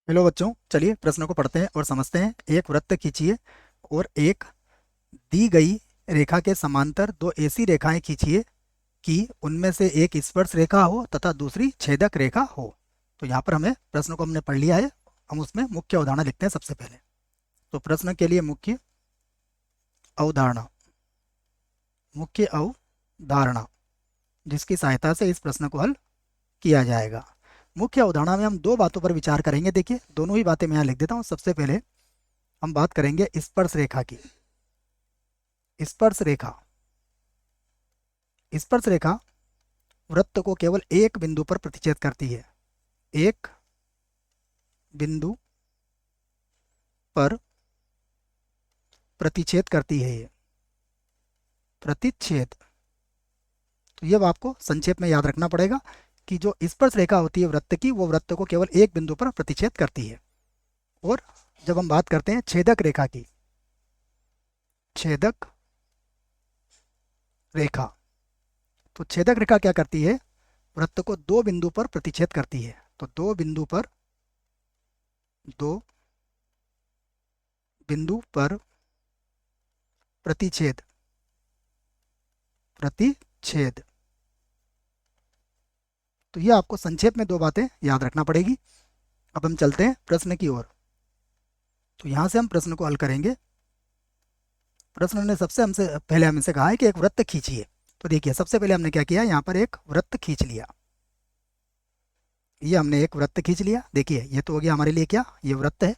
Hello बच्चों, चलिए प्रश्न को पढ़ते हैं और समझते हैं। एक वृत्त खींचिए और एक दी गई रेखा के समांतर दो ऐसी रेखाएं खींचिए कि उनमें से एक स्पर्श रेखा हो तथा दूसरी छेदक रेखा हो। तो यहाँ पर हमें प्रश्न को हमने पढ़ लिया है। हम उसमें मुख्य अवधारणा लिखते हैं सबसे पहले। तो प्रश्न के लिए अवधारणा मुख्य अवधारणा जिसकी सहायता से इस प्रश्न को हल किया जाएगा। मुख्य अवधारणा में हम दो बातों पर विचार करेंगे। देखिए, दोनों ही बातें मैं यहाँ लिख देता हूँ। सबसे पहले हम बात करेंगे स्पर्श रेखा की। स्पर्श रेखा स्पर्श रेखा वृत्त को केवल एक बिंदु पर प्रतिच्छेद करती है। एक बिंदु पर प्रतिच्छेद करती है ये प्रतिच्छेद। तो ये आपको संक्षेप में याद रखना पड़ेगा कि जो स्पर्श रेखा होती है वृत्त की, वो वृत्त को केवल एक बिंदु पर प्रतिच्छेद करती है। और जब हम बात करते हैं छेदक रेखा की, छेदक रेखा, तो छेदक रेखा क्या करती है? वृत्त को दो बिंदु पर प्रतिच्छेद करती है। तो दो बिंदु पर प्रतिच्छेद प्रतिच्छेद। तो ये आपको संक्षेप में दो बातें याद रखना पड़ेगी। अब हम चलते हैं प्रश्न की ओर। तो यहां से हम प्रश्न को हल करेंगे। प्रश्न ने सबसे हमसे पहले हमसे कहा है कि एक वृत्त खींचिए। तो देखिए, सबसे पहले हमने क्या किया, यहाँ पर एक वृत्त खींच लिया। ये हमने एक वृत्त खींच लिया। देखिए, ये तो हो गया हमारे लिए क्या, ये वृत्त है।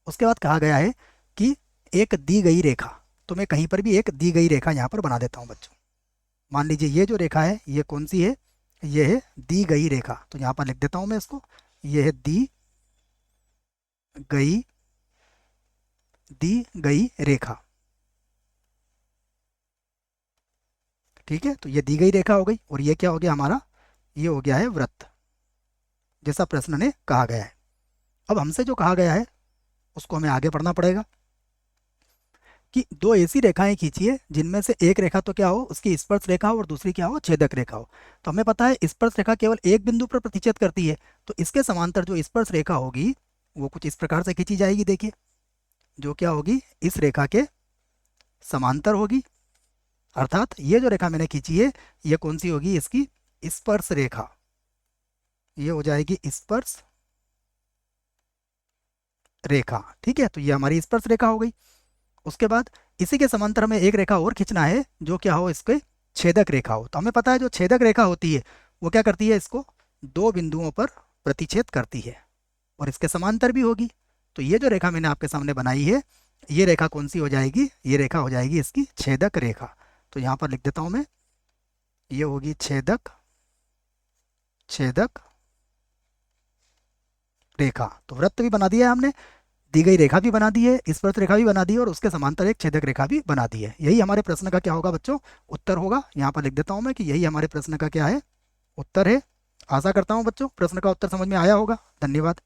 उसके बाद कहा गया है कि एक दी गई रेखा। तो मैं कहीं पर भी एक दी गई रेखा यहाँ पर बना देता हूँ बच्चों। मान लीजिए ये जो रेखा है ये कौन सी है? ये है दी गई रेखा। तो यहाँ पर लिख देता हूँ मैं इसको। ये है गई दी गई रेखा। ठीक है, तो ये दी गई रेखा हो गई। और ये क्या हो गया हमारा? ये हो गया है वृत्त, जैसा प्रश्न ने कहा गया है। अब हमसे जो कहा गया है उसको हमें आगे पढ़ना पड़ेगा कि दो ऐसी रेखाएं खींचिए जिनमें से एक रेखा तो क्या हो, उसकी स्पर्श रेखा हो, और दूसरी क्या हो, छेदक रेखा हो। तो हमें पता है स्पर्श रेखा केवल एक बिंदु पर प्रतिच्छेद करती है। तो इसके समांतर जो स्पर्श रेखा होगी वो कुछ इस प्रकार से खींची जाएगी। देखिए, जो क्या होगी, इस रेखा के समांतर होगी। अर्थात ये जो रेखा मैंने खींची है ये कौन सी होगी? इसकी स्पर्श रेखा। ये हो जाएगी स्पर्श रेखा। ठीक है, तो ये हमारी स्पर्श रेखा हो गई। उसके बाद इसी के समांतर हमें एक रेखा और खींचना है जो क्या हो, इसके छेदक रेखा हो। तो हमें पता है जो छेदक रेखा होती है वो क्या करती है, इसको दो बिंदुओं पर प्रतिच्छेद करती है और इसके समांतर भी होगी। तो ये जो रेखा मैंने आपके सामने बनाई है, ये रेखा कौन सी हो जाएगी? ये रेखा हो जाएगी इसकी छेदक रेखा। तो यहाँ पर लिख देता हूँ मैं, ये होगी छेदक छेदक रेखा। तो वृत्त भी बना दिया है हमने, दी गई रेखा भी बना दी है, स्पर्श रेखा भी बना दी है, और उसके समांतर एक छेदक रेखा भी बना दी है। यही हमारे प्रश्न का क्या होगा बच्चों? उत्तर होगा। यहाँ पर लिख देता हूँ मैं कि यही हमारे प्रश्न का क्या है, उत्तर है। आशा करता हूँ बच्चों प्रश्न का उत्तर समझ में आया होगा। धन्यवाद।